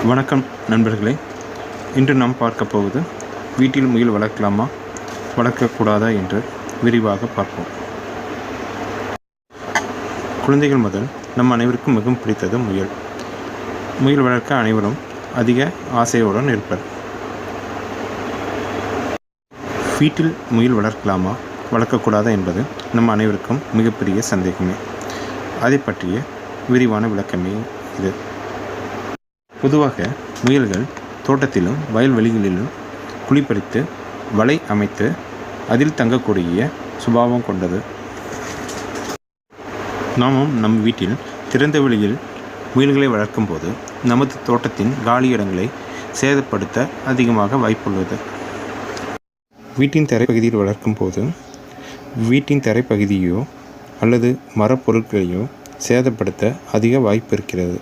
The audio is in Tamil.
வணக்கம் நண்பர்களே. இன்று நாம் பார்க்க போவது வீட்டில் முயல் வளர்க்கலாமா வளர்க்கக்கூடாதா என்று விரிவாக பார்ப்போம். குழந்தைகள் முதல் நம் அனைவருக்கும் மிகவும் பிடித்தது முயல். முயல் வளர்க்க அனைவரும் அதிக ஆசையுடன் இருப்பர். வீட்டில் முயல் வளர்க்கலாமா வளர்க்கக்கூடாதா என்பது நம் அனைவருக்கும் மிகப்பெரிய சந்தேகமே. அதை பற்றிய விரிவான விளக்கமே இது. பொதுவாக முயல்கள் தோட்டத்திலும் வயல்வெளிகளிலும் குழிப்பறித்து வலை அமைத்து அதில் தங்கக்கூடிய சுபாவம் கொண்டது. நாமும் நம் வீட்டில் திறந்த வெளியில் முயல்களை வளர்க்கும் போது நமது தோட்டத்தின் காலி இடங்களை சேதப்படுத்த அதிகமாக வாய்ப்புள்ளது. வீட்டின் தரைப்பகுதியில் வளர்க்கும் போது வீட்டின் தரைப்பகுதியோ அல்லது மரப்பொருட்களையோ சேதப்படுத்த அதிக வாய்ப்பு இருக்கிறது.